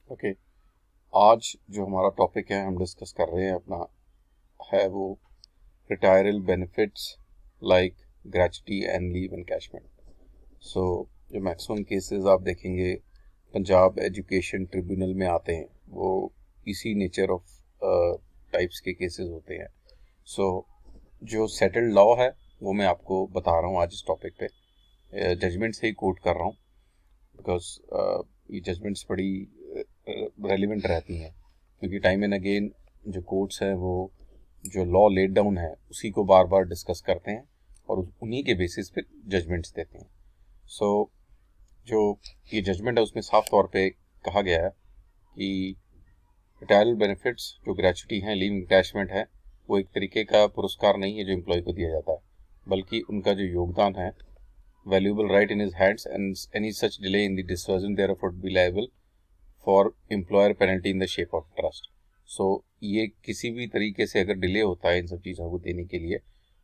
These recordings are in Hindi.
ओके। आज जो हमारा टॉपिक है हम डिस्कस कर रहे हैं अपना है वो retiral benefits like gratuity and leave encashment. So जो मैक्सिमम केसेस आप देखेंगे पंजाब एजुकेशन ट्रिब्यूनल में आते हैं वो इसी नेचर ऑफ टाइप्स के केसेस होते हैं। सो जो सेटल्ड लॉ है वो मैं आपको बता रहा हूँ आज इस टॉपिक पे, जजमेंट से ही कोट कर रहा हूँ बिकॉज ये जजमेंट्स बड़ी रेलिवेंट रहती हैं, क्योंकि टाइम एंड अगेन जो कोर्ट्स हैं वो जो लॉ लेड डाउन है उसी को बार बार डिस्कस करते हैं और उन्हीं के बेसिस पे जजमेंट्स देते हैं। सो जो ये जजमेंट है उसमें साफ तौर पे कहा गया है कि रिटायरल बेनिफिट्स जो ग्रेच्युटी हैं, लीव एनकैशमेंट है, वो एक तरीके का पुरस्कार नहीं है जो एम्प्लॉय को दिया जाता है, बल्कि उनका जो योगदान है valuable right in his hands, and any such delay in the disbursement thereof would be liable for employer penalty in the shape of trust. So ये किसी भी तरीके से अगर डिले होता है इन सब चीज़ों को देने के लिए,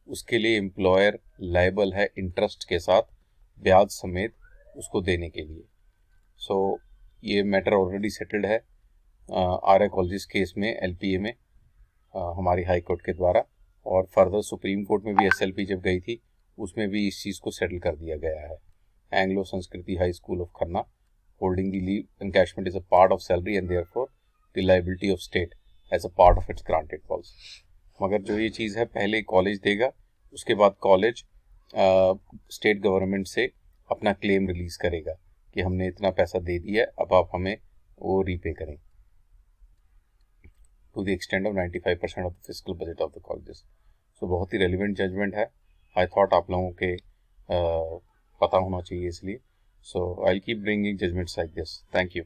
उसके लिए एम्प्लॉयर लायबल है इंटरेस्ट के साथ ब्याज समेत उसको देने के लिए। सो ये मैटर ऑलरेडी सेटल्ड है आर कॉलेज केस में LPA में हमारी हाई कोर्ट के द्वारा, और फर्दर सुप्रीम कोर्ट में भी SLP जब गई थी उसमें भी इस चीज़ को सेटल कर दिया गया है। Anglo Sanskriti high school of Khanna holding the leave encashment is a part of salary and therefore the liability of state as a part of its granted policy. मगर जो ये चीज़ है पहले कॉलेज देगा, उसके बाद कॉलेज स्टेट गवर्नमेंट से अपना क्लेम रिलीज करेगा कि हमने इतना पैसा दे दिया, अब आप हमें वो रीपे करें to the extent of 95% of the physical budget of the colleges. So बहुत ही रेलिवेंट जजमेंट है। आई थॉट आप लोगों के पता होना चाहिए इसलिए। So I keep bringing judgments like this. Thank you.